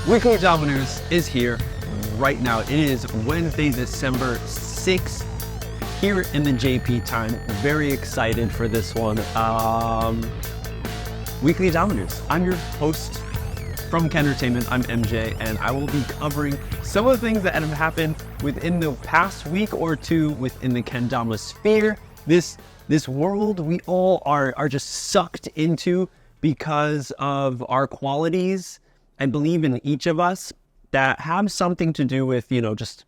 Weekly Dama News is here right now. It is Wednesday, December 6th, here in the JP time. Very excited for this one. Weekly Dama News. I'm your host from Kendertainment. I'm MJ, and I will be covering some of the things that have happened within the past week or two within the kendama sphere. This world we all are just sucked into because of our qualities, I believe, in each of us that have something to do with, just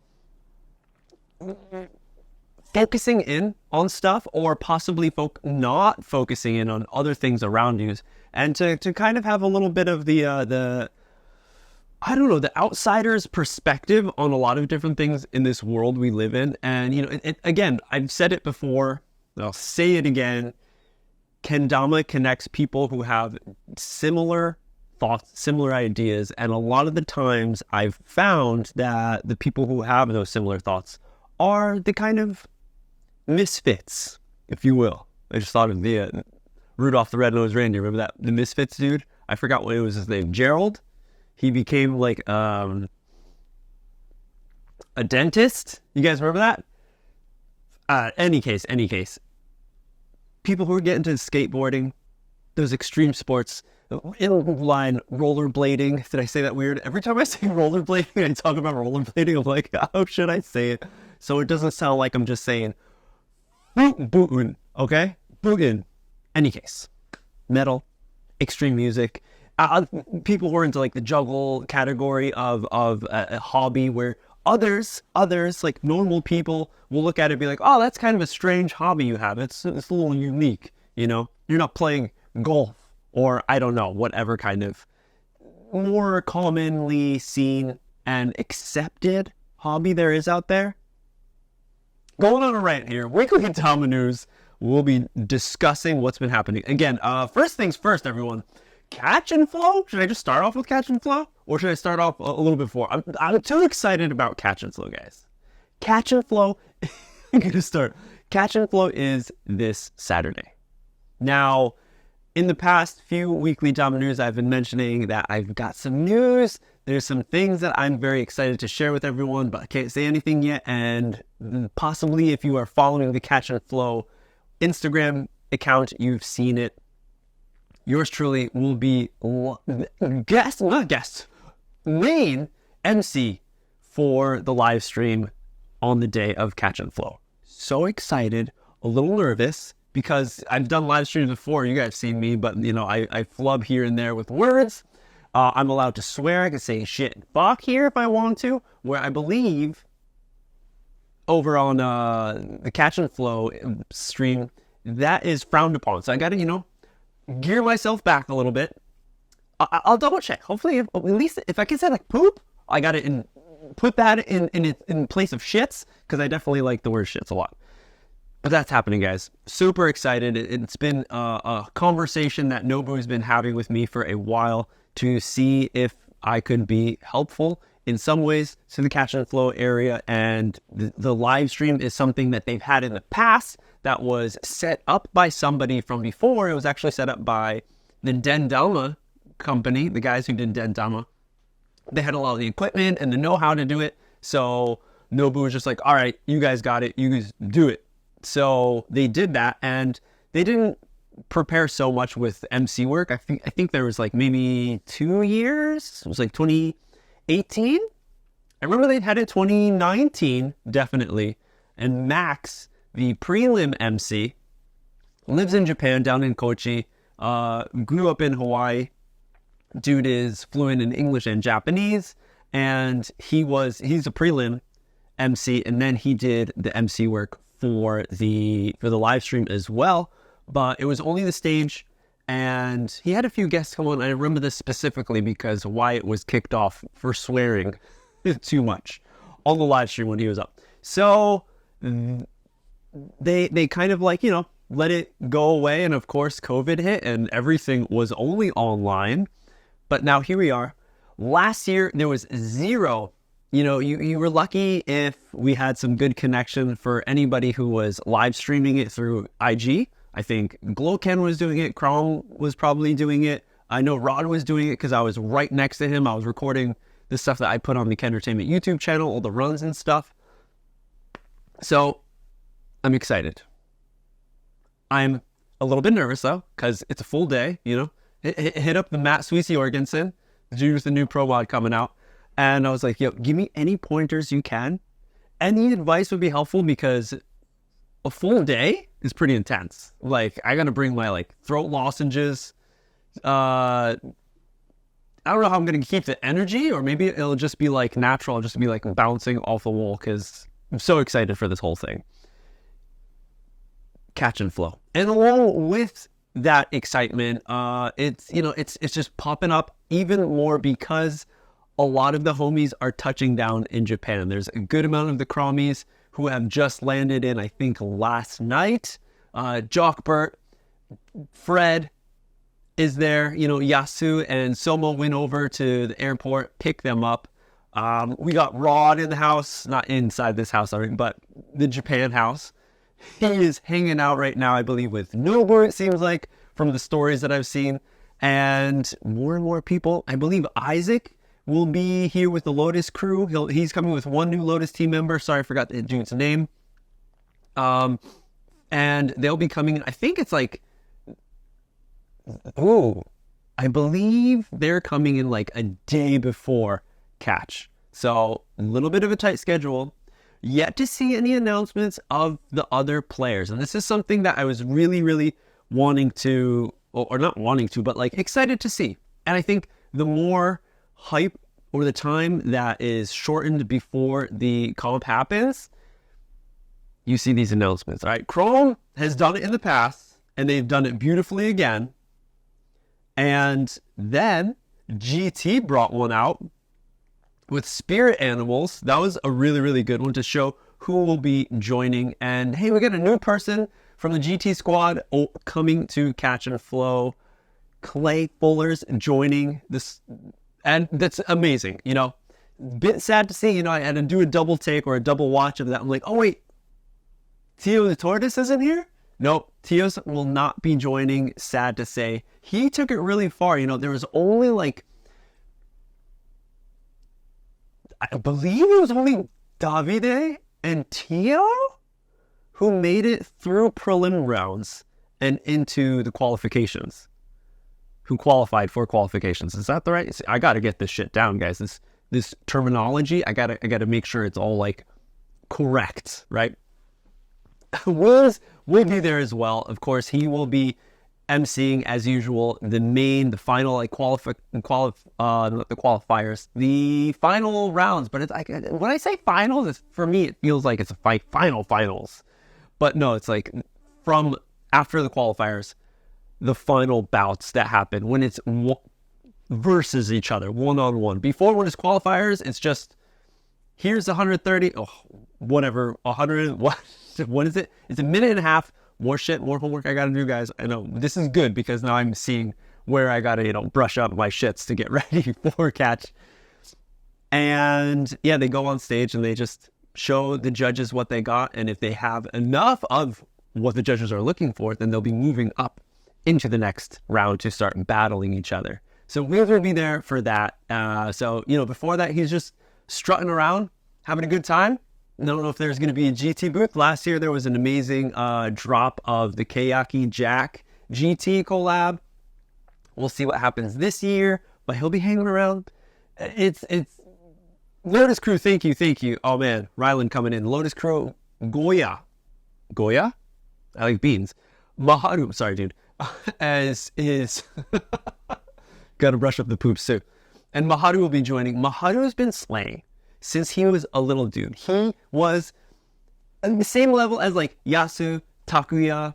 focusing in on stuff, or possibly not focusing in on other things around you, and to kind of have a little bit of the outsider's perspective on a lot of different things in this world we live in. And again, I've said it before, I'll say it again. Kendama connects people who have similar thoughts, similar ideas, and a lot of the times I've found that the people who have those similar thoughts are the kind of misfits, if you will. I just thought of the Rudolph the Red-Nosed Reindeer. Remember that? The Misfits dude? I forgot what it was his name. Gerald? He became like a dentist. You guys remember that? Any case. People who are getting into skateboarding, those extreme sports, inline rollerblading. Did I say that weird? Every time I say rollerblading, I talk about rollerblading. I'm like, how should I say it so it doesn't sound like I'm just saying bootin', okay? Bootin'. Any case, metal, extreme music. People who are into like the juggle category of a hobby, where others like normal people will look at it and be like, oh, that's kind of a strange hobby you have. It's a little unique, You're not playing golf, or I don't know, whatever kind of more commonly seen and accepted hobby there is out there. Going on a rant here, Weekly Dama News. We'll be discussing what's been happening. Again, first things first, everyone. Catch and flow? Should I just start off with catch and flow? Or should I start off a little before? I'm too excited about catch and flow, guys. Catch and flow, I'm going to start. Catch and flow is this Saturday. Now, in the past few Weekly Dama News, I've been mentioning that I've got some news. There's some things that I'm very excited to share with everyone, but I can't say anything yet. And possibly if you are following the Catch and Flow Instagram account, you've seen it. Yours truly will be main MC for the live stream on the day of Catch and Flow. So excited, a little nervous, because I've done live streams before. You guys have seen me, but I flub here and there with words. I'm allowed to swear. I can say shit and fuck here if I want to, where I believe over on the Catch and Flow stream, that is frowned upon. So I got to, gear myself back a little bit. I'll double check. Hopefully, at least if I can say like poop, I got to put that in place of shits, because I definitely like the word shits a lot. But that's happening, guys. Super excited. It's been a conversation that Nobu's been having with me for a while to see if I could be helpful in some ways to the Catch and Flow area. And the live stream is something that they've had in the past that was set up by somebody from before. It was actually set up by the Dama company, the guys who did Dama. They had a lot of the equipment and the know-how to do it. So Nobu was just like, all right, you guys got it. You guys do it. So they did that, and they didn't prepare so much with MC work. I think there was like maybe 2 years. It was like 2018. I remember they had it 2019, definitely. And Max, the prelim MC, lives in Japan, down in Kochi, grew up in Hawaii. Dude is fluent in English and Japanese, and he's a prelim MC, and then he did the MC work for the live stream as well. But it was only the stage, and he had a few guests come on. I remember this specifically because Wyatt was kicked off for swearing too much on the live stream when he was up. So they kind of like, let it go away. And of course, COVID hit and everything was only online. But now here we are. Last year, there was zero. You were lucky if we had some good connection for anybody who was live streaming it through IG. I think Glowken was doing it. Chrome was probably doing it. I know Rod was doing it because I was right next to him. I was recording the stuff that I put on the Kendertainment YouTube channel, all the runs and stuff. So I'm excited. I'm a little bit nervous though, because it's a full day, you know. Hit up the Matt Sweezy Jorgensen, the dude with the new pro mod coming out. And I was like, yo, give me any pointers you can. Any advice would be helpful because a full day is pretty intense. Like, I got to bring my like throat lozenges. I don't know how I'm going to keep the energy, or maybe it'll just be like natural. I'll just be like bouncing off the wall because I'm so excited for this whole thing. Catch and flow. And along with that excitement, it's just popping up even more because a lot of the homies are touching down in Japan. There's a good amount of the Kramis who have just landed in, I think, last night. Jockbert, Fred is there. You know, Yasu and Somo went over to the airport, picked them up. We got Rod in the house, not inside this house, but the Japan house. He is hanging out right now, I believe, with Nobu, it seems like, from the stories that I've seen. And more people. I believe Isaac will be here with the Lotus crew. He's coming with one new Lotus team member. Sorry, I forgot the dude's name. And they'll be coming, I think it's like, I believe they're coming in like a day before Catch. So a little bit of a tight schedule. Yet to see any announcements of the other players. And this is something that I was really wanting to, or not wanting to, but like excited to see. And I think the more hype or the time that is shortened before the comp happens, you see these announcements. All right, Chrome has done it in the past, and they've done it beautifully again. And then GT brought one out with spirit animals. That was a really good one to show who will be joining. And hey, we got a new person from the GT squad coming to Catch and Flow. Clay Fuller's joining this, and that's amazing. You know, bit sad to see. You know, I had to do a double take or a double watch of that. I'm like, oh wait, Tio the Tortoise isn't here? Nope, Tio's will not be joining. Sad to say. He took it really far. You know, there was only like, I believe it was only Davide and Tio who made it through prelim rounds and into the qualifications. Who qualified for qualifications. Is that the right? I got to get this shit down, guys. This terminology, I gotta make sure it's all like correct, right? Wiz will be there as well. Of course, he will be emceeing as usual the final like not the qualifiers, the final rounds. But it's like when I say finals, for me it feels like it's a finals. But no, it's like from after the qualifiers, the final bouts that happen when it's versus each other, one-on-one. Before, when it's qualifiers, it's just, here's 130, whatever, 100, what is it? It's a minute and a half, more homework I gotta do, guys. I know, this is good because now I'm seeing where I gotta, brush up my shits to get ready for Catch. And yeah, they go on stage and they just show the judges what they got, and if they have enough of what the judges are looking for, then they'll be moving up into the next round to start battling each other. So Wiz will be there for that. So, before that, he's just strutting around, having a good time. I don't know if there's going to be a GT booth. Last year, there was an amazing drop of the Kayaki Jack GT collab. We'll see what happens this year, but he'll be hanging around. It's Lotus Crew, thank you. Oh man, Ryland coming in. Lotus Crew, Goya? I like beans. Maharu, sorry dude, as is, gotta brush up the poops too. And Maharu will be joining. Maharu has been slaying since he was a little dude. He was at the same level as like Yasu, Takuya,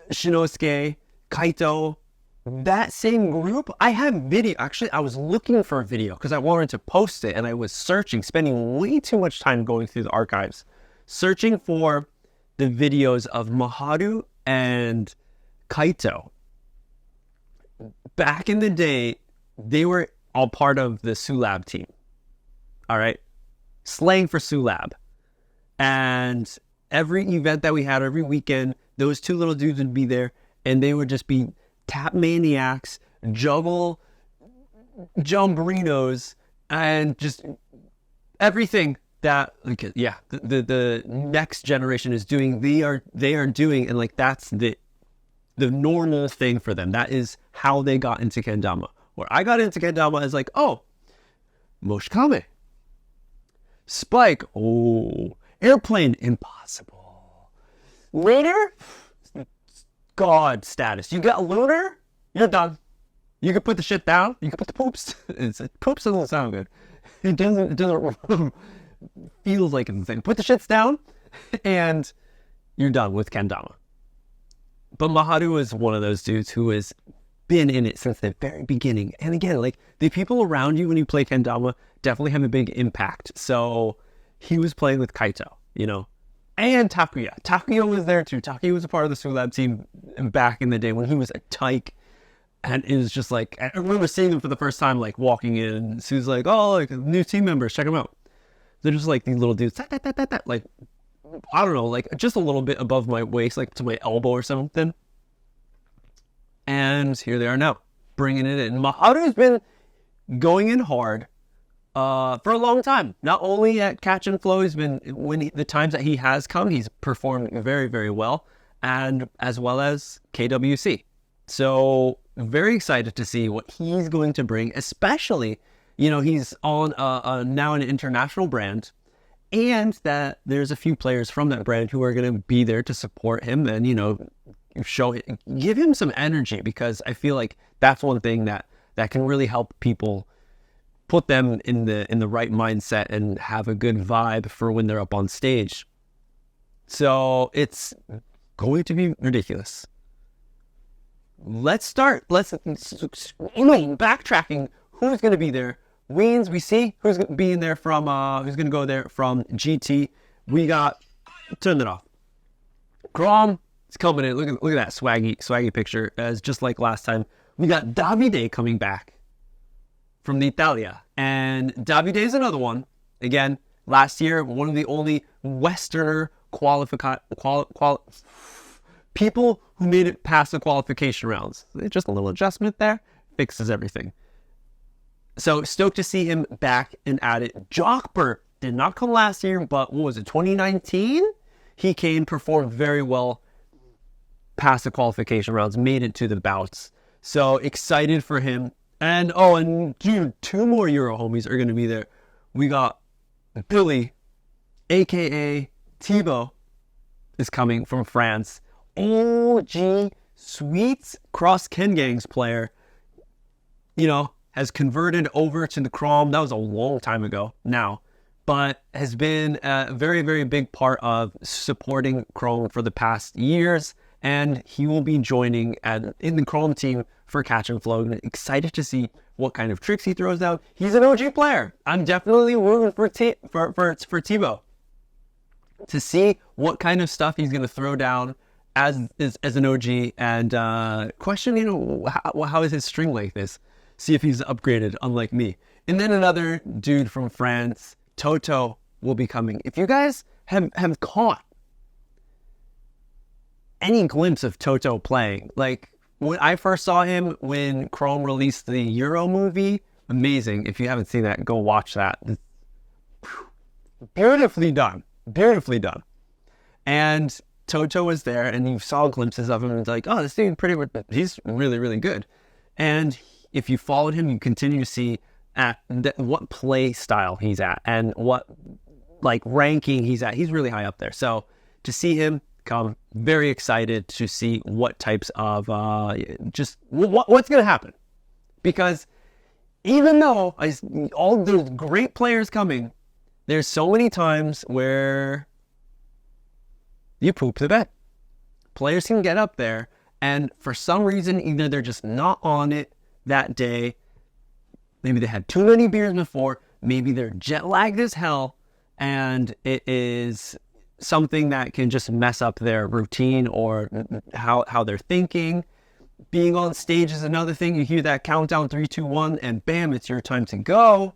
Shinosuke, Kaito, that same group. I have video. Actually, I was looking for a video because I wanted to post it, and I was searching, spending way too much time going through the archives, searching for the videos of Maharu and Kaito. Back in the day, they were all part of the Sulab team. All right, slaying for Sulab. And every event that we had, every weekend, those two little dudes would be there, and they would just be tap maniacs, juggle jumbrinos and just everything that the next generation is doing, they are doing, and like that's the normal thing for them. That is how they got into kendama. Where I got into kendama is like, oh, moshikame, spike, oh, airplane, impossible, lunar, god status. You got lunar, you're done. You can put the shit down. You can put the poops. Poops doesn't sound good. It doesn't feels like it's the same. Put the shits down, and you're done with kendama. But Maharu is one of those dudes who has been in it since the very beginning. And again, like the people around you when you play kendama definitely have a big impact. So he was playing with Kaito, you know, and Takuya. Takuya was there too. Takuya was a part of the Sulab team back in the day when he was a tyke. And it was just like, I remember seeing them for the first time, like walking in, and Sue's like, oh, like new team members, check them out. They're just like these little dudes, like, I don't know, like just a little bit above my waist, like to my elbow or something. And here they are now, bringing it in. Maharu's been going in hard for a long time. Not only at Catch and Flow, he's been, the times that he has come, he's performed very, very well, and as well as KWC. So very excited to see what he's going to bring, especially, you know, he's on now an international brand, and that there's a few players from that brand who are going to be there to support him and, you know, give him some energy, because I feel like that's one thing that can really help people, put them in the right mindset and have a good vibe for when they're up on stage. So it's going to be ridiculous. Let's backtracking. Who's going to be there? Weens, we see who's going to be in there from, who's going to go there from GT. We got, turn it off. Crom is coming in. Look at that swaggy picture. As just like last time, we got Davide coming back from the Italia. And Davide is another one. Again, last year, one of the only Westerner people who made it past the qualification rounds. Just a little adjustment there fixes everything. So stoked to see him back and at it. Jockbert did not come last year, but what was it, 2019? He came, performed very well past the qualification rounds, made it to the bouts. So excited for him. And dude, 2 more Euro homies are going to be there. We got Billy, aka Thibaut, is coming from France. OG Sweets Cross Ken Gangs player, you know, has converted over to the Crom. That was a long time ago now, but has been a very, very big part of supporting Crom for the past years. And he will be joining in the Crom team for Catch and Flow. I'm excited to see what kind of tricks he throws out. He's an OG player. I'm definitely rooting for Thibaut to see what kind of stuff he's going to throw down as an OG, and question, you know, how is his string like this? See if he's upgraded, unlike me. And then another dude from France, Toto, will be coming. If you guys have caught any glimpse of Toto playing, like when I first saw him when Chrome released the Euro movie, amazing. If you haven't seen that, go watch that. Beautifully done. And Toto was there, and you saw glimpses of him, and it's like, oh, this dude he's really, really good. And if you followed him, you continue to see what play style he's at and what like ranking he's at. He's really high up there. So to see him come, very excited to see what types of what's going to happen, because even though all those great players coming, there's so many times where you poop the bed. Players can get up there, and for some reason, either they're just not on it that day, maybe they had too many beers before, maybe they're jet lagged as hell, and it is something that can just mess up their routine or how they're thinking. Being on stage is another thing. You hear that countdown, 3, 2, 1, and bam, it's your time to go.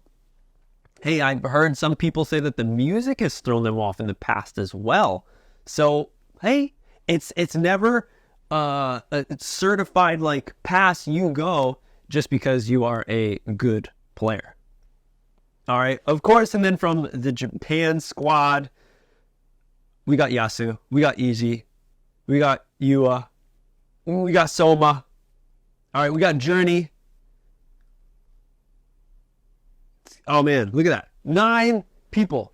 Hey, I've heard some people say that the music has thrown them off in the past as well. So, hey, it's never a certified like pass, you go. just because you are a good player. All right, of course, and then from the Japan squad, we got Yasu, we got Easy, we got Yua, we got Soma. All right, we got Journey. Oh man, look at that. 9 people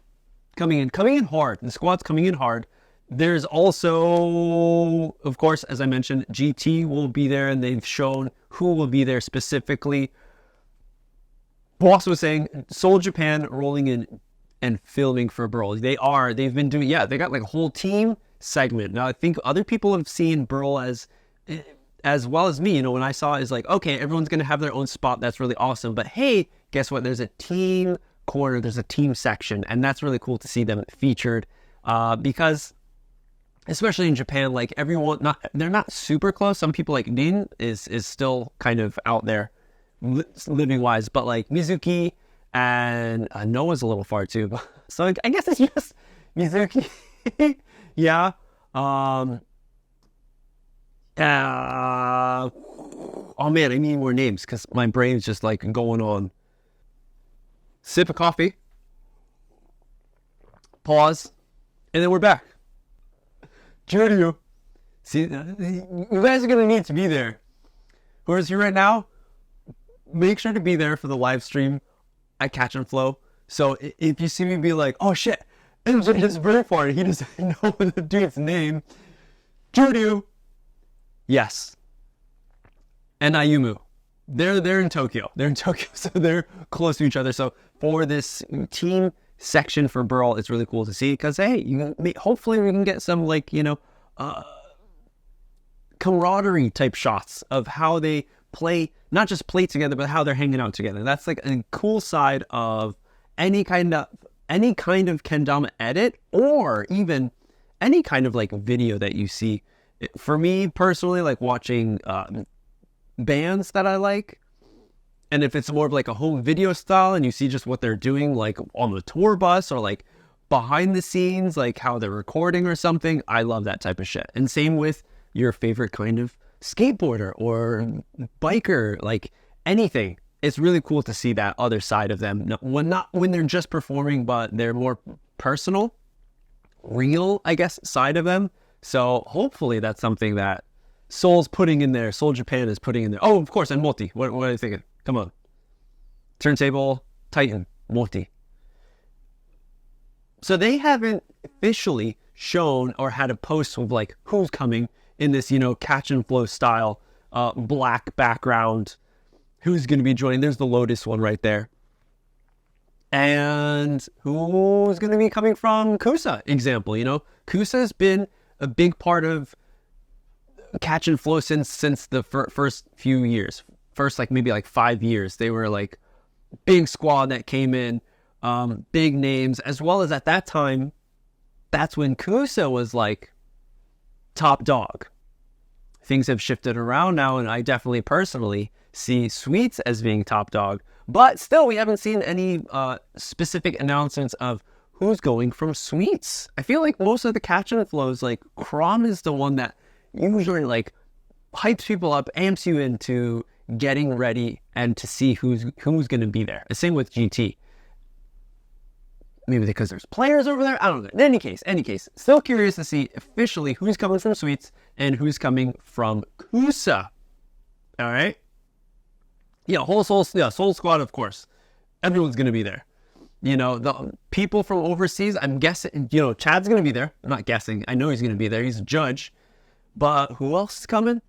coming in hard. The squad's coming in hard. There's also, of course, as I mentioned, GT will be there, and they've shown who will be there specifically. Boss was saying Seoul Japan rolling in and filming for Burl. They've been doing, they got like a whole team segment. Now I think other people have seen Burl as well as me. When I saw it, is like, okay, everyone's gonna have their own spot. That's really awesome. But hey, guess what? There's a team corner, there's a team section, and that's really cool to see them featured because especially in Japan, like everyone, they're not super close. Some people like Nin is still kind of out there living wise, but like Mizuki and Noah's a little far too. So I guess it's just Mizuki. Yeah. Oh man, I need more names because my brain's just like going on. Sip of coffee. Pause. And then we're back. Judio. See, you guys are going to need to be there. Whereas here right now, make sure to be there for the live stream at Catch and Flow. So if you see me be like, oh shit, MJ is very far, he doesn't know the dude's name. Judio. Yes. And Ayumu. They're in Tokyo. They're in Tokyo, so they're close to each other. So for this team section for Burl, it's really cool to see because hey, hopefully we can get some like camaraderie type shots of how they play, not just play together, but how they're hanging out together. That's like a cool side of any kind of kendama edit, or even any kind of like video that you see. For me personally, like watching bands that I like, and if it's more of like a home video style and you see just what they're doing like on the tour bus or like behind the scenes, like how they're recording or something, I love that type of shit. And same with your favorite kind of skateboarder or biker, like anything. It's really cool to see that other side of them, not when they're just performing, but they're more personal, real, I guess, side of them. So hopefully that's something that Seoul Japan is putting in there. Oh, of course, and Multi. What are you thinking? Come on. Turntable, Titan, Multi. So they haven't officially shown or had a post of like who's coming in this, Catch and Flow style, black background, who's going to be joining. There's the Lotus one right there. And who's going to be coming from Kusa, example, Kusa has been a big part of Catch and Flow since the first few years. First, like maybe like 5 years. They were like big squad that came in, big names, as well as at that time, that's when Kusa was like top dog. Things have shifted around now, and I definitely personally see Sweets as being top dog. But still, we haven't seen any specific announcements of who's going from Sweets. I feel like most of the Catch and Flows, like Krom is the one that usually like hypes people up, amps you into getting ready and to see who's going to be there. The same with GT. Maybe because there's players over there. I don't know. In any case, still curious to see officially who's coming from Sweets and who's coming from Kusa. All right. Yeah, Soul Squad, of course. Everyone's going to be there. The people from overseas, I'm guessing, Chad's going to be there. I'm not guessing. I know he's going to be there. He's a judge. But who else is coming?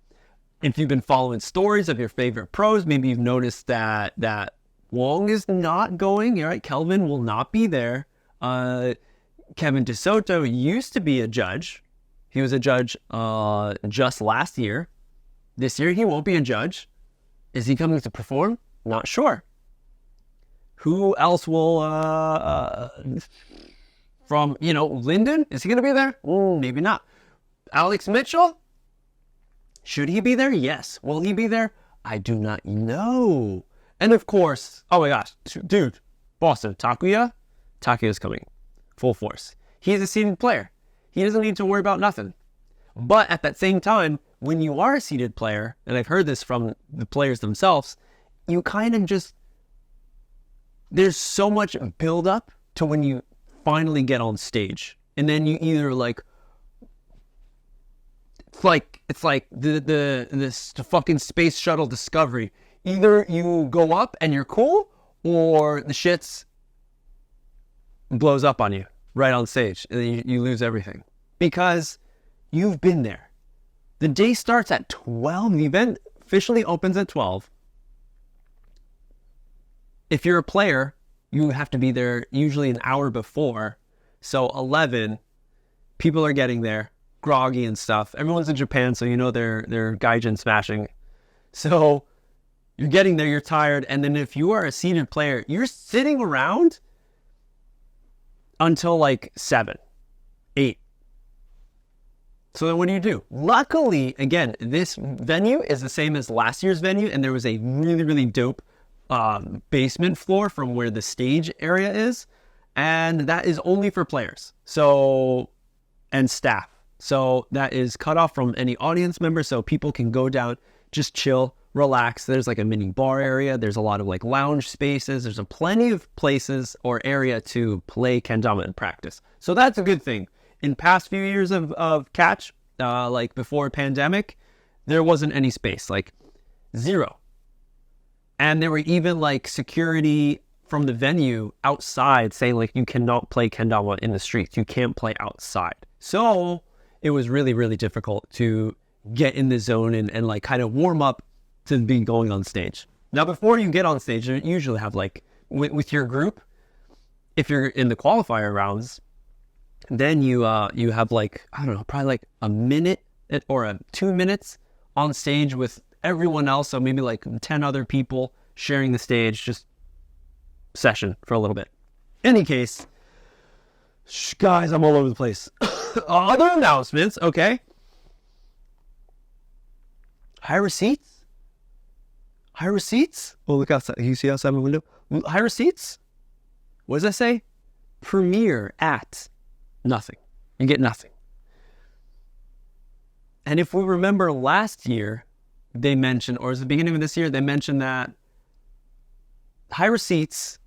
If you've been following stories of your favorite pros, maybe you've noticed that Wong is not going. All right, Kelvin will not be there. Kevin DeSoto used to be a judge. He was a judge just last year. This year he won't be a judge. Is he coming to perform? Not sure. Who else will from Lyndon? Is he going to be there? Maybe not. Alex Mitchell? Should he be there? Yes. Will he be there? I do not know. And of course, oh my gosh, dude, Boston, Takuya's coming full force. He's a seeded player. He doesn't need to worry about nothing. But at that same time, when you are a seeded player, and I've heard this from the players themselves, you kind of just, there's so much build up to when you finally get on stage. And then you either like, it's like this fucking space shuttle Discovery. Either you go up and you're cool, or the shit's blows up on you right on stage, and you lose everything because you've been there. The day starts at 12. The event officially opens at 12. If you're a player, you have to be there usually an hour before. So 11, people are getting there, groggy and stuff. Everyone's in Japan, so you know they're gaijin smashing. So you're getting there, you're tired, and then if you are a seated player, you're sitting around until like 7, 8. So then what do? Luckily, again, this venue is the same as last year's venue, and there was a really, really dope basement floor from where the stage area is, and that is only for players and staff. So that is cut off from any audience members, so people can go down, just chill, relax. There's like a mini bar area. There's a lot of like lounge spaces. There's plenty of places or area to play kendama and practice. So that's a good thing. In past few years of catch, like before pandemic, there wasn't any space, like zero. And there were even like security from the venue outside saying like you cannot play kendama in the streets. You can't play outside. So it was really, really difficult to get in the zone and like kind of warm up to be going on stage. Now, before you get on stage, you usually have like with your group, if you're in the qualifier rounds, then you have like, I don't know, probably like a minute or 2 minutes on stage with everyone else. So maybe like 10 other people sharing the stage, just session for a little bit. Any case, guys, I'm all over the place. Other announcements, okay. High receipts. Oh, look outside. You see outside my window? High receipts? What does that say? Premiere at nothing. You get nothing. And if we remember last year, they mentioned, or at the beginning of this year, they mentioned that high receipts,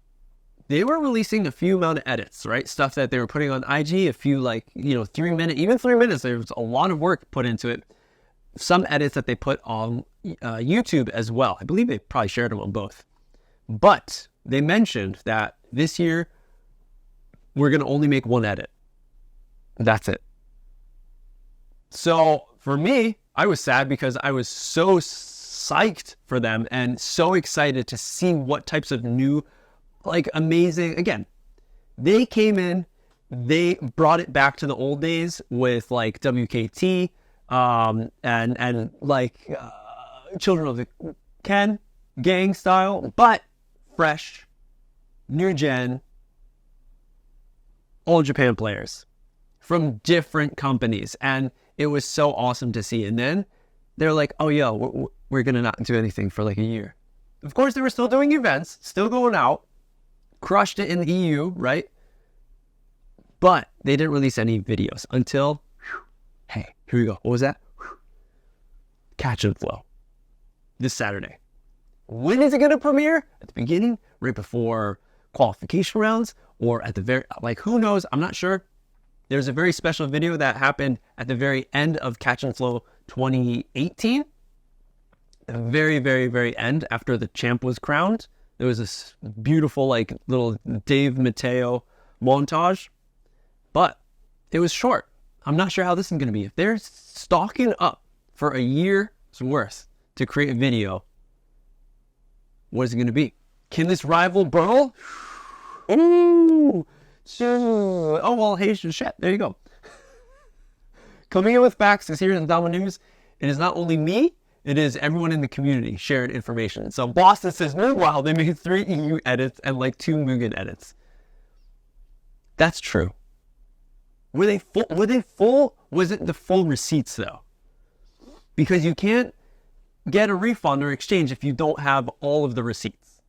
they were releasing a few amount of edits, right? Stuff that they were putting on IG, a few like, 3 minutes, even 3 minutes, there was a lot of work put into it. Some edits that they put on YouTube as well. I believe they probably shared them on both. But they mentioned that this year, we're going to only make one edit. That's it. So for me, I was sad because I was so psyched for them and so excited to see what types of new, like amazing, again, they came in, they brought it back to the old days with like WKT, and like Children of the Ken gang style, but fresh, new gen, all Japan players from different companies, and it was so awesome to see. And then they're like, oh yeah, we're gonna not do anything for like a year. Of course, they were still doing events, still going out, crushed it in the EU, right? But they didn't release any videos until, hey, here we go. What was that? Catch and Flow. This Saturday. When is it going to premiere? At the beginning, right before qualification rounds, or at the very, like, who knows? I'm not sure. There's a very special video that happened at the very end of Catch and Flow 2018. The very, very, very end, after the champ was crowned. There was this beautiful, like, little Dave Mateo montage. But it was short. I'm not sure how this is going to be. If they're stocking up for a year's worth to create a video, what is it going to be? Can this rival Burl? Ooh. Oh, well, hey, shit. There you go. Coming in with facts is here in the Dama News. It is not only me, it is everyone in the community sharing information. So Boston says, meanwhile, they made 3 EU edits and like 2 Mugen edits. That's true. Were they full? Was it the full receipts though? Because you can't get a refund or exchange if you don't have all of the receipts.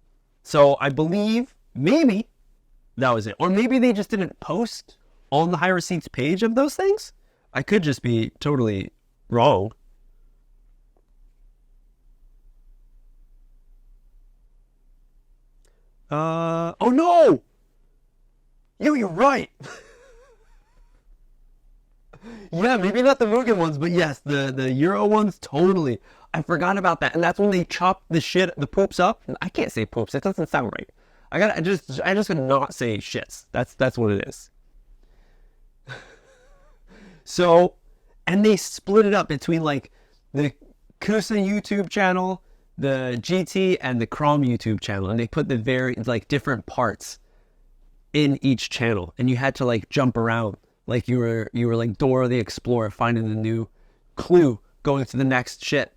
So I believe maybe that was it. Or maybe they just didn't post on the high receipts page of those things. I could just be totally wrong. Oh no! Yo, you're right. Yeah, maybe not the Mugen ones, but yes, the Euro ones, totally. I forgot about that, and that's when they chop the poops up. I can't say poops; it doesn't sound right. I just gotta not say shits. That's what it is. So, and they split it up between like the Kusa YouTube channel, the GT, and the Chrome YouTube channel, and they put the very like different parts in each channel, and you had to like jump around like you were like Dora the Explorer finding the new clue going to the next shit.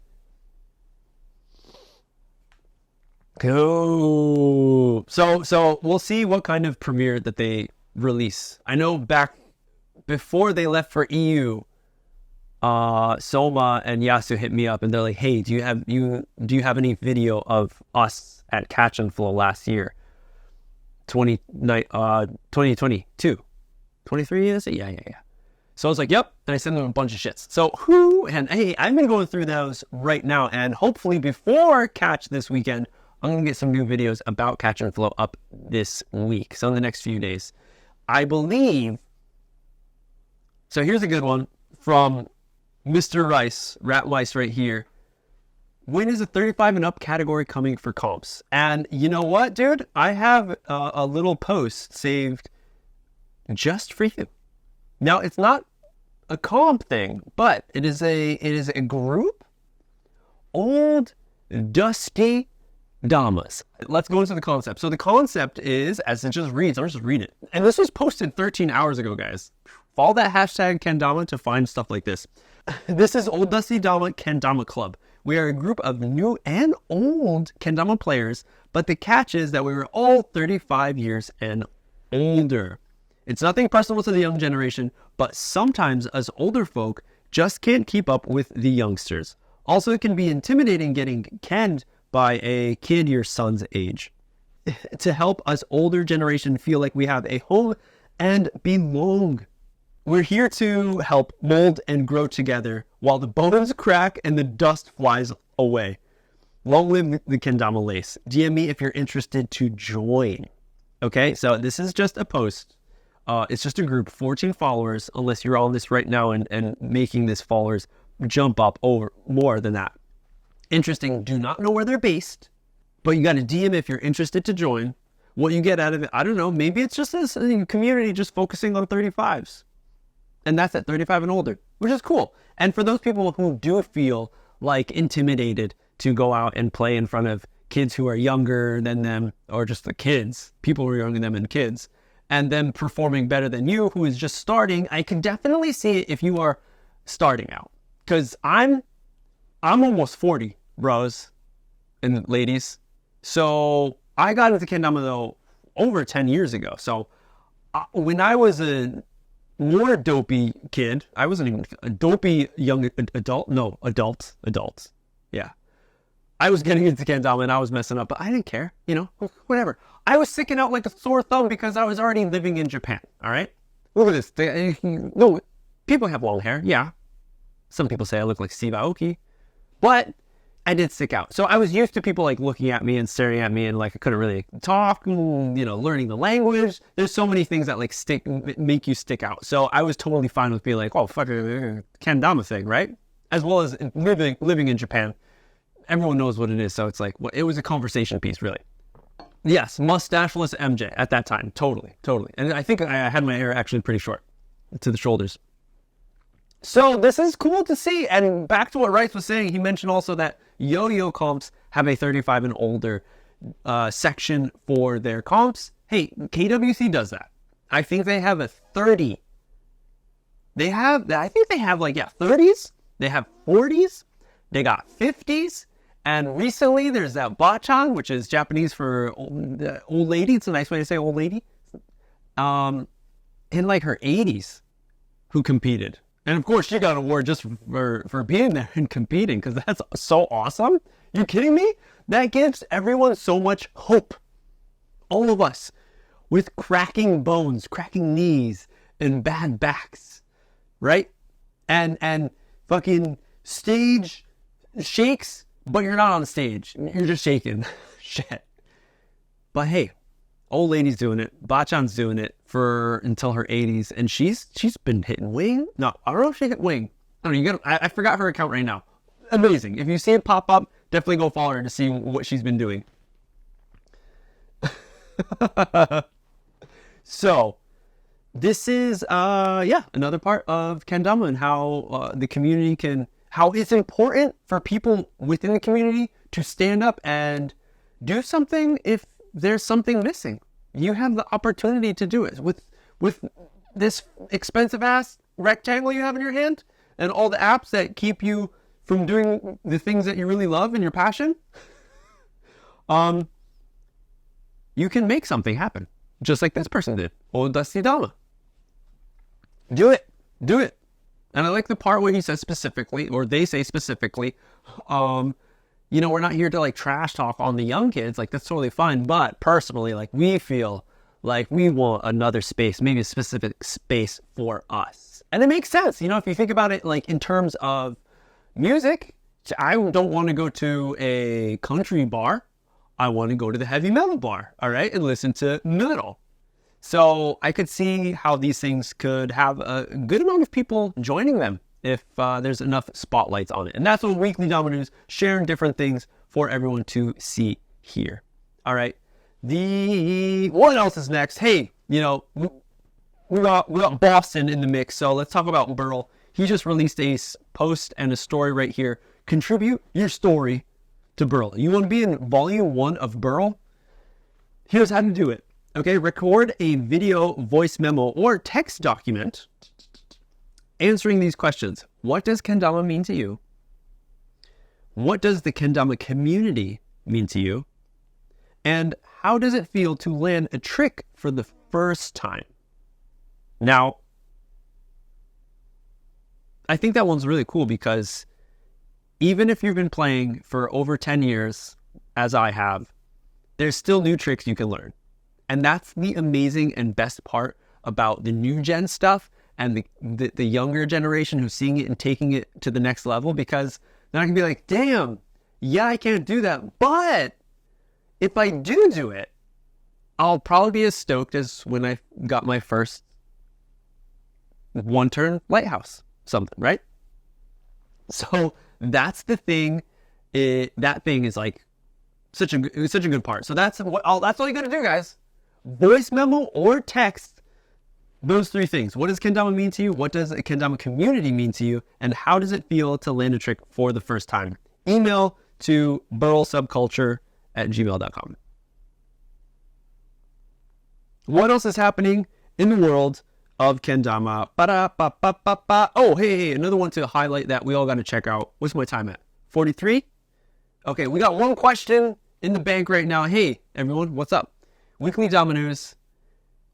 Oh, so we'll see what kind of premiere that they release. I know back before they left for EU, Soma and Yasu hit me up and they're like, "Hey, do you have any video of us at Catch and Flow last year, 2022, 23 is it? Yeah. So I was like, yep, and I sent them a bunch of shits. So hey, I've been going through those right now, and hopefully before Catch this weekend, I'm gonna get some new videos about Catch and Flow up this week. So in the next few days, I believe. So here's a good one from Mr. Rice, Rat Rice right here. When is a 35 and up category coming for comps? And you know what, dude? I have a little post saved just for you. Now, it's not a comp thing, but it is a group. Old, dusty Damas. Let's go into the concept. So the concept is, as it just reads, I'll just read it. And this was posted 13 hours ago, guys. Follow that hashtag kendama to find stuff like this. This is Old Dusty Dama Kendama Club. We are a group of new and old kendama players, but the catch is that we were all 35 years and older. It's nothing personal to the young generation, but sometimes us older folk just can't keep up with the youngsters. Also, it can be intimidating getting kenned by a kid your son's age. To help us older generation feel like we have a home and belong. We're here to help mold and grow together while the bones crack and the dust flies away. Long live the kendama lace. DM me if you're interested to join. Okay, so this is just a post. It's just a group, 14 followers, unless you're on this right now and making this followers jump up over more than that. Interesting. Do not know where they're based, but you got to DM if you're interested to join. What you get out of it, I don't know. Maybe it's just this community just focusing on 35s. And that's at 35 and older, which is cool. And for those people who do feel like intimidated to go out and play in front of kids who are younger than them, or just the kids, people who are younger than them and kids, and them performing better than you, who is just starting, I can definitely see it if you are starting out. Because I'm almost 40, bros and ladies. So I got into kendama though over 10 years ago. So when I was a more dopey kid, I wasn't even a dopey young adult. No, adults. Yeah. I was getting into kendama and I was messing up, but I didn't care, whatever. I was sticking out like a sore thumb because I was already living in Japan, all right? Look at this. No, people have long hair, yeah. Some people say I look like Steve Aoki, but I did stick out. So I was used to people like looking at me and staring at me and like I couldn't really talk, learning the language. There's so many things that like make you stick out. So I was totally fine with being like, oh, fuck it, kendama thing, right? As well as living in Japan. Everyone knows what it is, so it's like, well, it was a conversation piece, really. Yes, mustacheless MJ at that time, totally. And I think I had my hair actually pretty short to the shoulders. So this is cool to see, and back to what Rice was saying, he mentioned also that yo-yo comps have a 35 and older section for their comps. Hey, KWC does that. I think they have a 30. I think they have 30s, they have 40s, they got 50s, and recently there's that bachan, which is Japanese for old lady. It's a nice way to say old lady. In like her 80s, who competed. And of course, she got an award just for being there and competing, because that's so awesome. You kidding me? That gives everyone so much hope. All of us with cracking bones, cracking knees, and bad backs, right? And fucking stage shakes, but you're not on stage. You're just shaking. Shit. But hey, Old lady's doing it. Bachan's doing it for until her 80s, and she's been hitting wing. No, I don't know if she hit wing. I don't know. I forgot her account right now. Amazing. If you see it pop up, definitely go follow her to see what she's been doing. So this is another part of kendama and how the community how it's important for people within the community to stand up and do something if there's something missing. You have the opportunity to do it with this expensive ass rectangle you have in your hand and all the apps that keep you from doing the things that you really love and your passion. You can make something happen, just like this person did. Old Dusty Dama. Do it. And I like the part where he says specifically, or they say specifically, we're not here to like trash talk on the young kids. Like, that's totally fine. But personally, like, we feel like we want another space, maybe a specific space for us. And it makes sense. If you think about it, like in terms of music, I don't want to go to a country bar. I want to go to the heavy metal bar, all right, and listen to metal. So I could see how these things could have a good amount of people joining them if there's enough spotlights on it. And that's what Weekly Dama News, sharing different things for everyone to see here. All right. What else is next? Hey, we got Boston in the mix. So let's talk about Burl. He just released a post and a story right here. Contribute your story to Burl. You want to be in volume 1 of Burl? Here's how to do it. Okay, record a video, voice memo, or text document answering these questions. What does kendama mean to you? What does the kendama community mean to you? And how does it feel to land a trick for the first time? Now, I think that one's really cool because even if you've been playing for over 10 years, as I have, there's still new tricks you can learn. And that's the amazing and best part about the new gen stuff and the younger generation who's seeing it and taking it to the next level, because then I can be like, damn, yeah, I can't do that. But if I do it, I'll probably be as stoked as when I got my first one-turn lighthouse something, right? So that's the thing. That thing is like such a good part. So that's all you got to do, guys. Voice memo or text those 3 things. What does kendama mean to you? What does a kendama community mean to you? And how does it feel to land a trick for the first time? Email to burlsubculture@gmail.com. What else is happening in the world of kendama? Oh, hey, another one to highlight that we all got to check out. What's my time at? 43? Okay, we got one question in the bank right now. Hey, everyone, what's up? Weekly Dama News.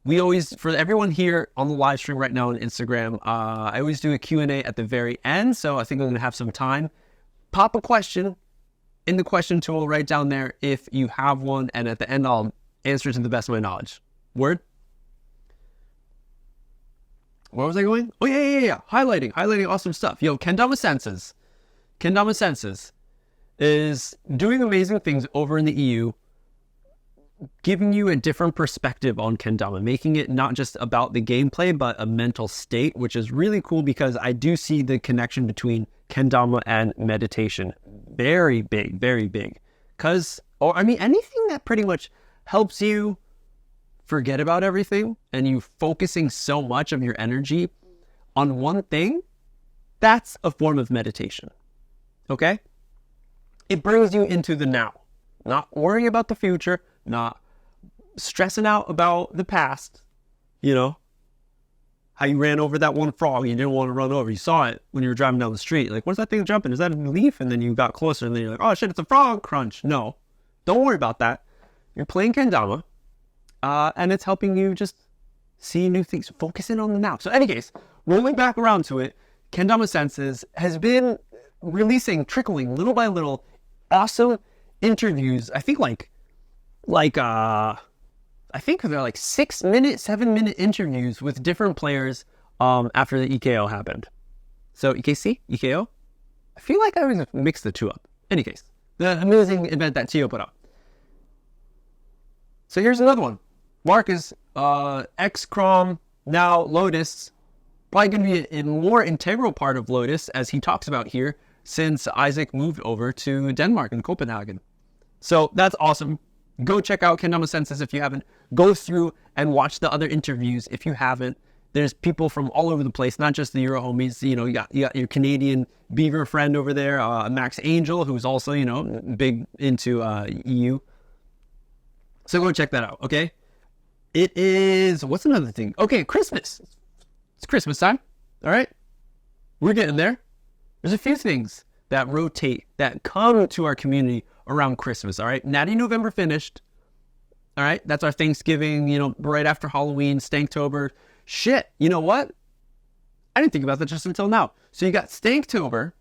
We always, for everyone here on the live stream right now on Instagram, I always do a Q&A at the very end, so I think I'm going to have some time. Pop a question in the question tool right down there if you have one, and at the end I'll answer it to the best of my knowledge. Word? Where was I going? Oh, yeah. Highlighting awesome stuff. Yo, Kendama Senses. Kendama Senses is doing amazing things over in the EU, giving you a different perspective on kendama, making it not just about the gameplay, but a mental state, which is really cool because I do see the connection between kendama and meditation. Very big, very big. Anything that pretty much helps you forget about everything and you focusing so much of your energy on one thing, that's a form of meditation. Okay? It brings you into the now. Not worrying about the future, not stressing out about the past. How you ran over that one frog you didn't want to run over. You saw it when you were driving down the street. Like, what's that thing jumping? Is that a leaf? And then you got closer and then you're like, oh shit, it's a frog. Crunch. No, don't worry about that. You're playing kendama, and it's helping you just see new things. Focusing on the now. So any case, rolling back around to it, Kendama Senses has been trickling little by little, awesome interviews. I think I think they're like 6-minute, 7-minute interviews with different players after the EKO happened. So EKC, EKO. I feel like I always mix the two up. Any case, the amazing event that Tio put up. So here's another one. Marcus, ex-Crom, now Lotus, probably going to be a more integral part of Lotus, as he talks about here, since Isaac moved over to Denmark and Copenhagen. So that's awesome. Go check out Kendama Senses if you haven't. Go through and watch the other interviews if you haven't. There's people from all over the place, not just the Euro homies. You know, you got your Canadian Beaver friend over there, Max Angel, who's also, you know, big into EU. So go check that out, okay? It is, what's another thing? Okay, Christmas. It's Christmas time, all right? We're getting there. There's a few things that rotate, that come to our community around Christmas, all right? Natty November finished, all right? That's our Thanksgiving, you know, right after Halloween, Stanktober. Shit, you know what? I didn't think about that just until now. So you got Stanktober,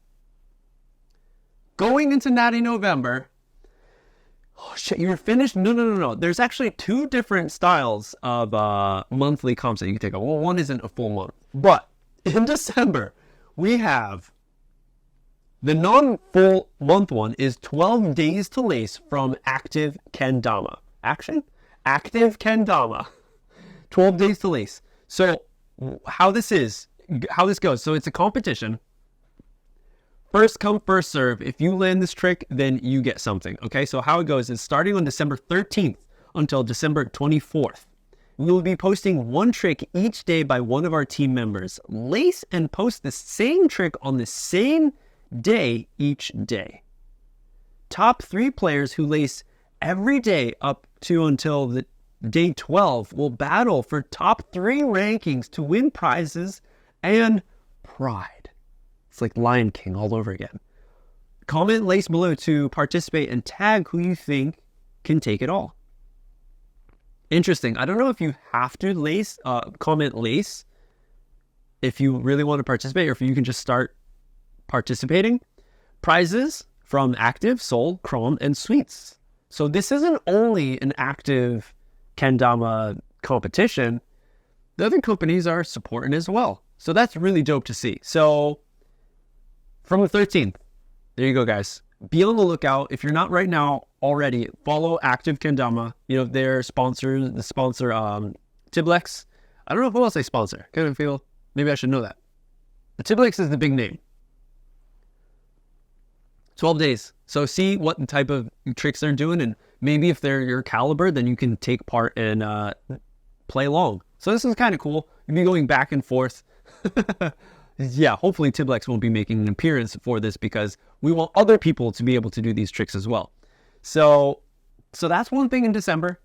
going into Natty November. Oh shit, you were finished? No. There's actually two different styles of monthly comps that you can take. Well, one isn't a full month. But in December, we have the non-full month one is 12 days to lace from Active Kendama. Active Kendama. 12 days to lace. So how this goes. So it's a competition. First come, first serve. If you land this trick, then you get something. Okay, so how it goes is starting on December 13th until December 24th. We will be posting one trick each day by one of our team members. Lace and post the same trick on the same day each day. Top 3 players who lace every day up to until the day 12 will battle for top 3 rankings to win prizes and pride. It's like Lion King all over again. Comment lace below to participate and tag who you think can take it all. Interesting. I don't know if you have to comment lace if you really want to participate, or if you can just start participating. Prizes from Active, Soul, Chrome, and Sweets. So this isn't only an Active Kendama competition. The other companies are supporting as well. So that's really dope to see. So from the 13th, there you go, guys. Be on the lookout. If you're not right now already, follow Active Kendama. You know, their sponsor, Tiblex. I don't know who else they sponsor. Kind of feel maybe I should know that. But Tiblex is the big name. 12 days. So see what type of tricks they're doing, and maybe if they're your caliber, then you can take part and play along. So this is kind of cool. You'll be going back and forth. Yeah, hopefully Tiblex won't be making an appearance for this, because we want other people to be able to do these tricks as well. So that's one thing in December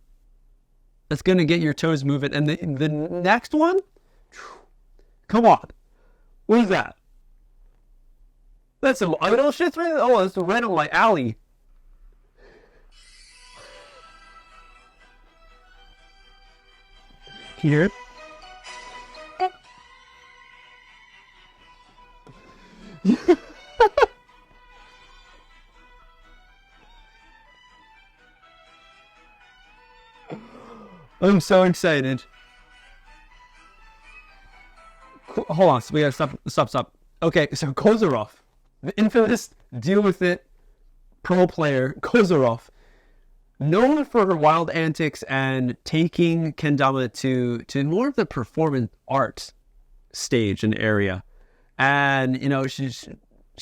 that's going to get your toes moving. And the next one, come on. What is that? That's some idol shit right there? Oh, that's right on my alley. Here. I'm so excited. Hold on, so we gotta stop. Okay, so Kozarov, the infamous deal with it pro player Kozarov, known for her wild antics and taking kendama to more of the performance art stage and area. And, you know, she's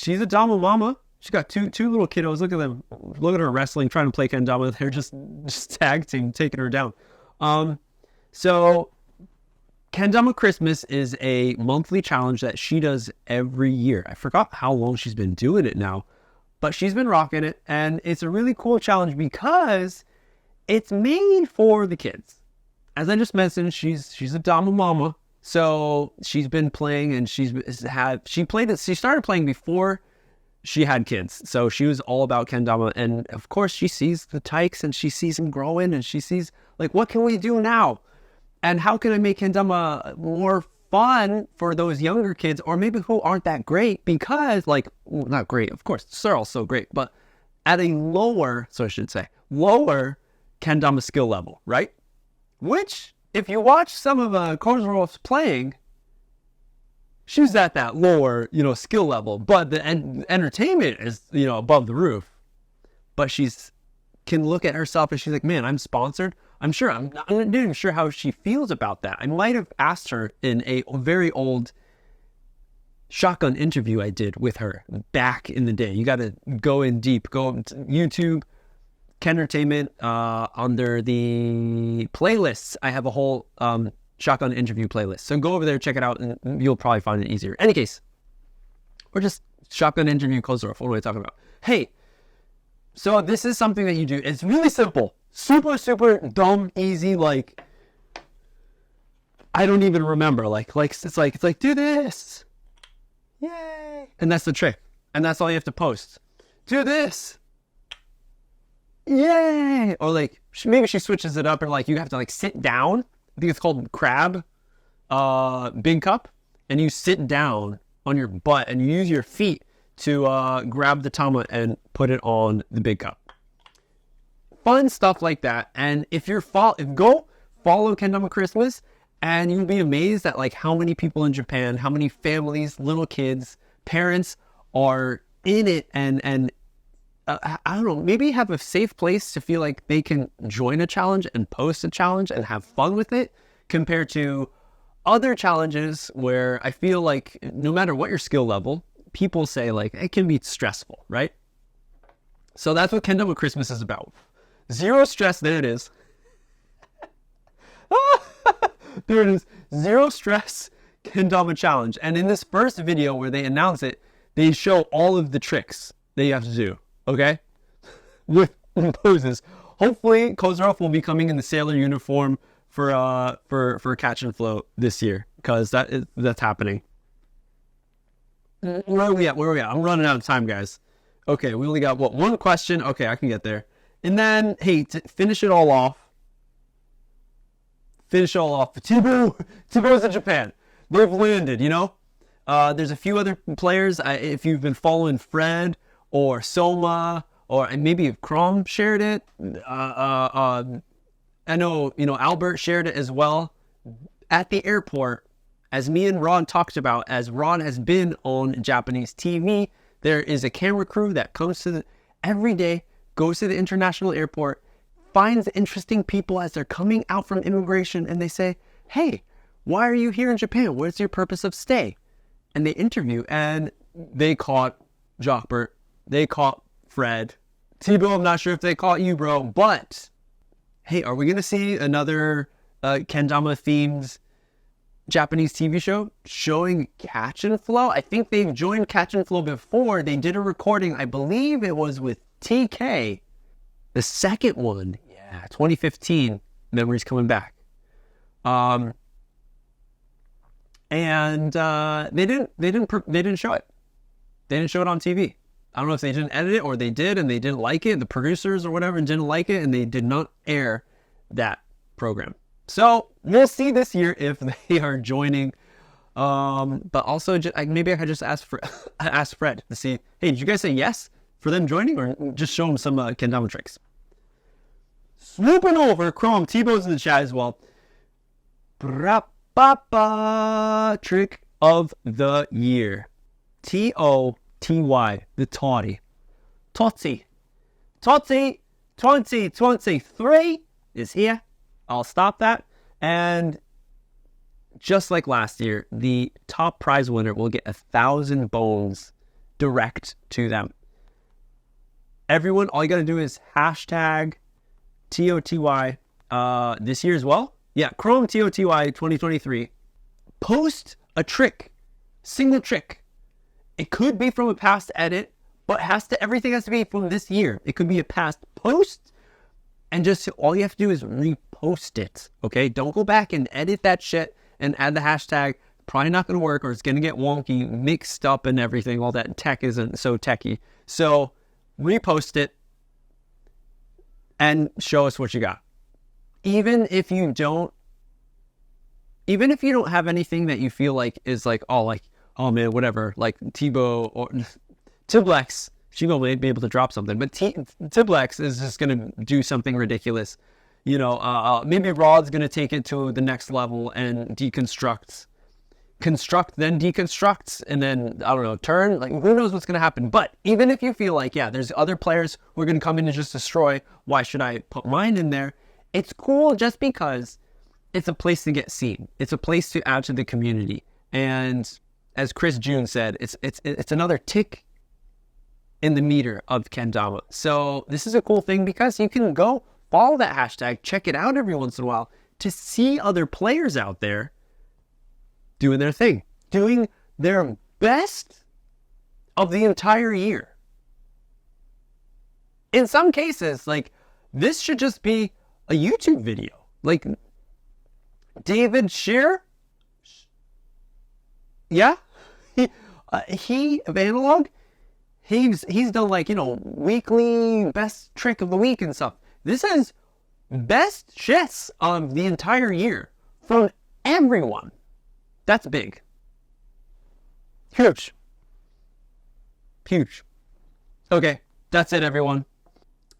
a Dama mama. She's got two little kiddos. Look at them. Look at her wrestling, trying to play kendama. They're just tag team, taking her down. So Kendama Christmas is a monthly challenge that she does every year. I forgot how long she's been doing it now, but she's been rocking it. And it's a really cool challenge because it's made for the kids. As I just mentioned, she's a Dama mama. So she's been playing, and she started playing before she had kids. So she was all about kendama. And of course she sees the tykes, and she sees them growing, and she sees, like, what can we do now? And how can I make kendama more fun for those younger kids, or maybe who aren't that great? Because, like, well, not great, of course, they're all so great, but at a lower kendama skill level, right? Which, if you watch some of Kozarov's playing, she's at that lower, skill level, but the entertainment is, above the roof. But can look at herself and she's like, man, I'm sponsored. I'm not even sure how she feels about that. I might have asked her in a very old shotgun interview I did with her back in the day. You got to go in deep. Go to YouTube, Kendertainment, under the playlists. I have a whole shotgun interview playlist. So go over there, check it out, and you'll probably find it easier. Any case, or just shotgun interview closer off. What am I talking about? Hey, so this is something that you do. It's really simple. Super, super dumb, easy, like, I don't even remember. It's like, do this. Yay. And that's the trick. And that's all you have to post. Do this. Yay. Or like, maybe she switches it up, or like, you have to like sit down. I think it's called crab, big cup. And you sit down on your butt and you use your feet to grab the Dama and put it on the big cup. Fun stuff like that. And if go follow Kendama Christmas, and you'll be amazed at like how many people in Japan, how many families, little kids, parents are in it, and I don't know, maybe have a safe place to feel like they can join a challenge and post a challenge and have fun with it, compared to other challenges where I feel like no matter what your skill level, people say like it can be stressful, right? So that's what Kendama Christmas is about. Zero stress. There it is. There it is. Zero stress kendama challenge. And in this first video where they announce it, they show all of the tricks that you have to do. Okay, with poses. Hopefully, Kozarov will be coming in the sailor uniform for catch and flow this year, because that's happening. Where are we at? I'm running out of time, guys. Okay, we only got one question. Okay, I can get there. And then, hey, to finish it all off. Tibo's in Japan. They've landed, you know? There's a few other players. If you've been following Fred or Soma, or maybe Crom shared it. I know, Albert shared it as well. At the airport, as me and Ron talked about, as Ron has been on Japanese TV, there is a camera crew that comes every day, goes to the international airport, finds interesting people as they're coming out from immigration, and they say, hey, why are you here in Japan? What's your purpose of stay? And they interview, and they caught Jockbert, they caught Fred. Tibo, I'm not sure if they caught you, bro, but hey, are we going to see another kendama-themed Japanese TV show showing catch and flow? I think they've joined catch and flow before. They did a recording, I believe it was with TK. The second one, 2015, memories coming back. And they didn't show it. They didn't show it on TV. I don't know if they didn't edit it or they did and they didn't like it, the producers or whatever, and didn't like it, and they did not air that program. So we'll see this year if they are joining. But also, maybe I could just ask Fred to see, hey, did you guys say yes for them joining, or just show them some kendama tricks? Swooping over, Chrome, T-Bo's in the chat as well. Trick of the year. T-O-T-Y, the toddy. Totsi 2023 is here. I'll stop that. And just like last year, the top prize winner will get 1,000 bones direct to them. Everyone, all you got to do is hashtag TOTY this year as well. Yeah, Chrome TOTY 2023. Post a trick, single trick. It could be from a past edit, but everything has to be from this year. It could be a past post, and just all you have to do is repost it. Okay, don't go back and edit that shit and add the hashtag. Probably not going to work, or it's going to get wonky, mixed up, and everything. All that tech isn't so techy. So repost it and show us what you got. Even if you don't have anything that you feel like is like, oh man, whatever, like Tibo or Tiblex, she may be able to drop something, but Tiblex is just going to do something ridiculous. Maybe Rod's going to take it to the next level and construct, then deconstructs, and then, I don't know, turn. Like, who knows what's going to happen? But even if you feel like, there's other players who are going to come in and just destroy, why should I put mine in there? It's cool just because it's a place to get seen. It's a place to add to the community. And as Chris June said, it's another tick in the meter of kendama. So this is a cool thing because you can go follow that hashtag, check it out every once in a while to see other players out there doing their thing, doing their best of the entire year. In some cases, like, this should just be a YouTube video. Like, David Shear, yeah, he of Analog, he's done, like, you know, weekly best trick of the week and stuff. This is best shits of the entire year from everyone. That's big. Huge. Huge. Okay, that's it, everyone.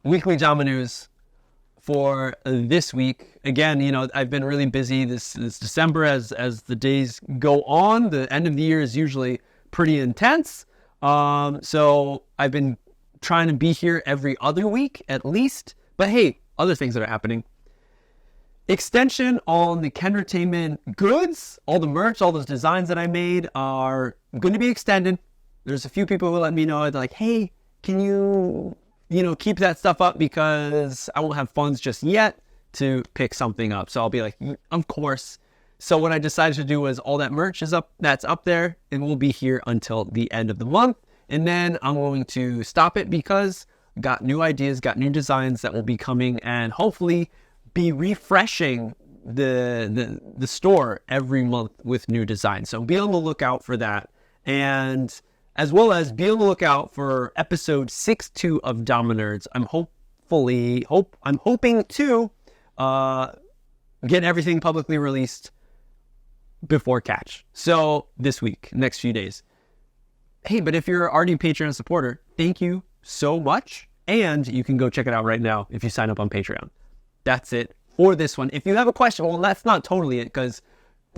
Weekly Dama news for this week. Again, you know, I've been really busy this December as the days go on. The end of the year is usually pretty intense. So I've been trying to be here every other week at least. But hey, other things that are happening. Extension on the kendertainment goods, all the merch, all those designs that I made are going to be extended. There's a few people who let me know, they're like, hey, can you keep that stuff up because I won't have funds just yet to pick something up. So I'll be like, of course. So what I decided to do was all that merch is up, that's up there, and will be here until the end of the month. And then I'm going to stop it because I got new ideas, got new designs that will be coming, and hopefully be refreshing the store every month with new designs. So be on the lookout for that. And as well as be on the lookout for episode 6.2 of Dama Nerds. I'm hoping to get everything publicly released before Catch. So this week, next few days. Hey, but if you're already a Patreon supporter, thank you so much. And you can go check it out right now if you sign up on Patreon. That's it for this one. If you have a question, well, that's not totally it because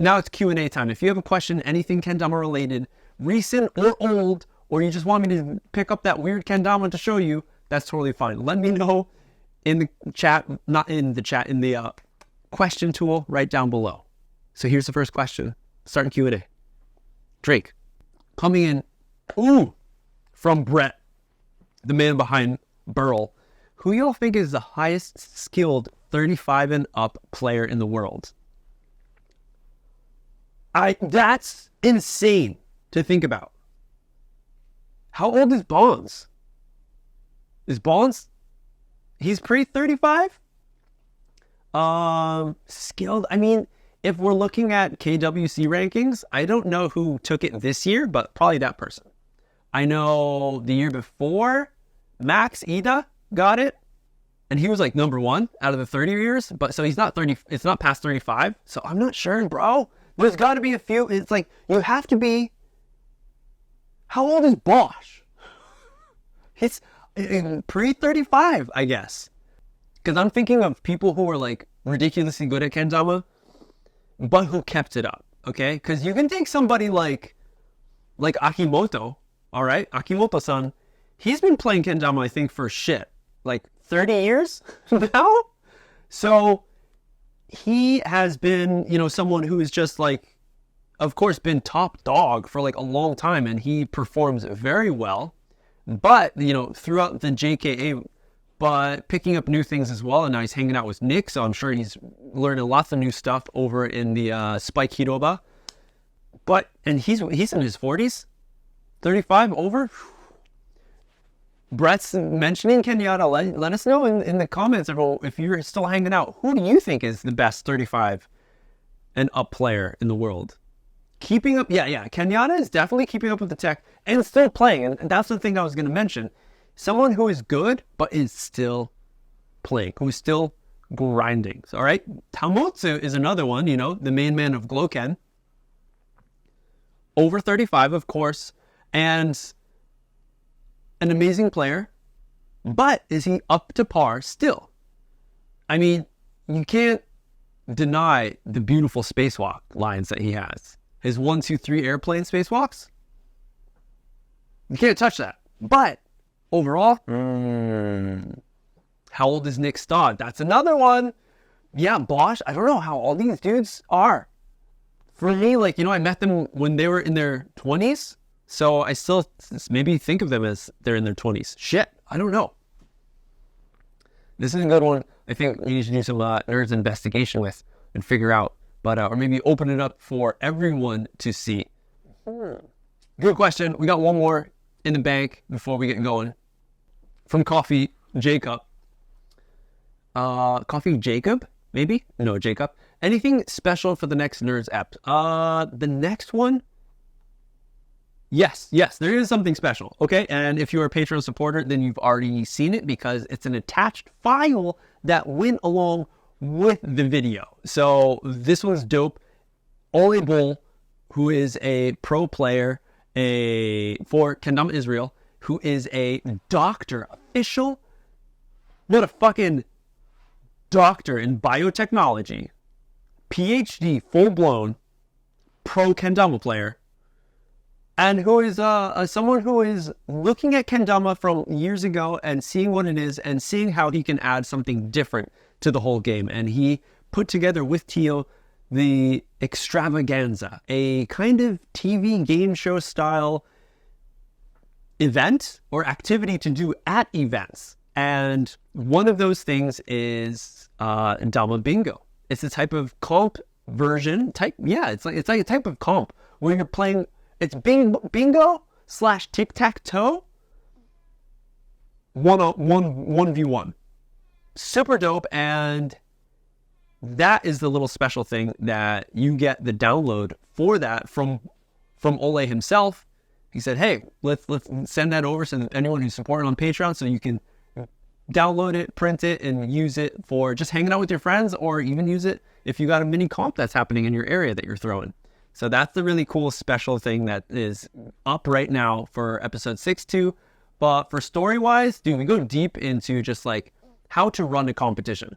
now it's Q&A time. If you have a question, anything kendama related, recent or old, or you just want me to pick up that weird kendama to show you, that's totally fine. Let me know in the chat, not in the chat, in the question tool right down below. So here's the first question. Starting Q&A. Drake, coming in, from Brett, the man behind Burl. Who y'all think is the highest skilled 35 and up player in the world? That's insane to think about. How old is Bonds? Is Bonds? He's pre-35? Skilled. I mean, if we're looking at KWC rankings, I don't know who took it this year, but probably that person. I know the year before, Max Ida got it, and he was like number 1 out of the 30 years, but so he's not 30, it's not past 35, so I'm not sure, bro. There's got to be a few. It's like, you have to be, how old is Bosch? It's pre-35, I guess. Because I'm thinking of people who are like ridiculously good at kendama, but who kept it up, okay? Because you can take somebody like Akimoto, all right? Akimoto-san, he's been playing kendama, I think, for like 30 years now. So he has been, someone who is just like, of course, been top dog for like a long time, and he performs very well. But, throughout the JKA, but picking up new things as well. And now he's hanging out with Nick, so I'm sure he's learning lots of new stuff over in the Spike Hiroba. And he's in his 40s, 35 over. Brett's mentioning Kenyatta. Let us know in the comments if you're still hanging out. Who do you think is the best 35 and up player in the world? Keeping up, yeah. Kenyatta is definitely keeping up with the tech and still playing. And that's the thing I was going to mention. Someone who is good, but is still playing, who is still grinding. All right. Tamotsu is another one, the main man of Gloken. Over 35, of course. And an amazing player, but is he up to par still? I mean, you can't deny the beautiful spacewalk lines that he has. His 1, 2, 3 airplane spacewalks. You can't touch that. But overall, how old is Nick Stodd? That's another one yeah, Bosch, I don't know how all these dudes are. For me, like, I met them when they were in their 20s. So I still maybe think of them as they're in their 20s. Shit, I don't know. This is a good one. I think we need to do some nerds investigation with and figure out, but or maybe open it up for everyone to see. Good question. We got one more in the bank before we get going. From Coffee Jacob. Coffee Jacob? Maybe? No, Jacob. Anything special for the next Nerds app? The next one? Yes, there is something special, okay? And if you're a Patreon supporter, then you've already seen it because it's an attached file that went along with the video. So this one's dope. Ole Bull, who is a pro player for Kendama Israel, who is a doctor, official, what a fucking doctor in biotechnology, PhD, full-blown, pro kendama player, and who is someone who is looking at kendama from years ago and seeing what it is and seeing how he can add something different to the whole game. And he put together with Tio the Extravaganza, a kind of TV game show style event or activity to do at events. And one of those things is Dama Bingo. It's a type of comp version. It's like a type of comp where you're playing. It's bingo / tic-tac-toe 1v1. Super dope, and that is the little special thing that you get the download for that from Ole himself. He said, hey, let's send that over to anyone who's supporting on Patreon so you can download it, print it, and use it for just hanging out with your friends, or even use it if you got a mini comp that's happening in your area that you're throwing. So that's the really cool special thing that is up right now for episode 6.2. But for story-wise, dude, we go deep into just like how to run a competition.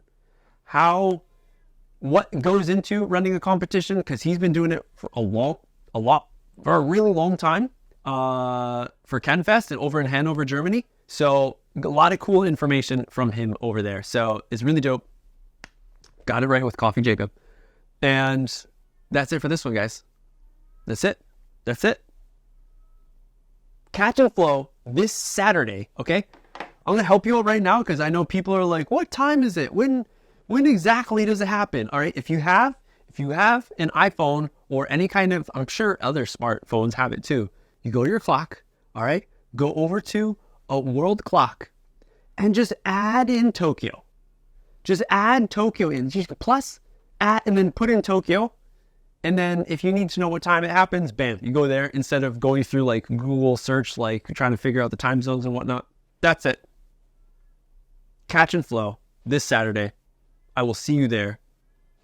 What goes into running a competition, because he's been doing it for a really long time for KenFest and over in Hanover, Germany. So a lot of cool information from him over there. So it's really dope. Got it right with Coffee Jacob. And that's it for this one, guys. That's it. Catch and Flow this Saturday, okay? I'm going to help you out right now because I know people are like, what time is it? When exactly does it happen? All right, if you have an iPhone or any kind of, I'm sure other smartphones have it too. You go to your clock, all right? Go over to a world clock and just add in Tokyo. Just add Tokyo in. Just add and then put in Tokyo. And then if you need to know what time it happens, bam, you go there instead of going through like Google search, like trying to figure out the time zones and whatnot. That's it. Catch and Flow this Saturday. I will see you there.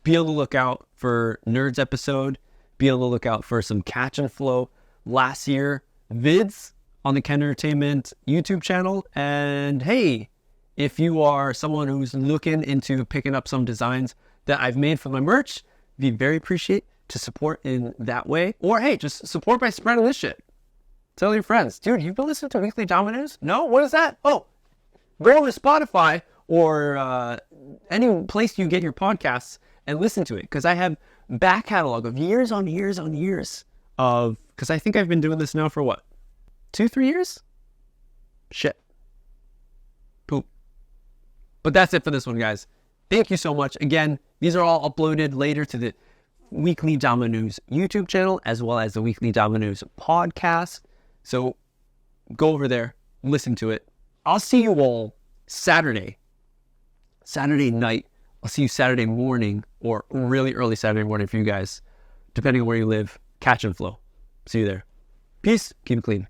Be on the lookout for Nerds episode. Be on the lookout for some Catch and Flow last year vids on the Kendertainment YouTube channel. And hey, if you are someone who's looking into picking up some designs that I've made for my merch, be very appreciate to support in that way. Or hey, just support by spreading this shit. Tell your friends, dude, you've been listening to Weekly Dama News? No? What is that? Oh, go over to Spotify or any place you get your podcasts and listen to it. Because I have back catalog of years on years on years of, because I think I've been doing this now for what? 2-3 years? Shit. Poop. But that's it for this one, guys. Thank you so much. Again, these are all uploaded later to the Weekly Dama News YouTube channel, as well as the Weekly Dama News podcast. So go over there, listen to it. I'll see you all Saturday night. I'll see you Saturday morning, or really early Saturday morning for you guys, depending on where you live. Catch and Flow. See you there. Peace. Keep it clean.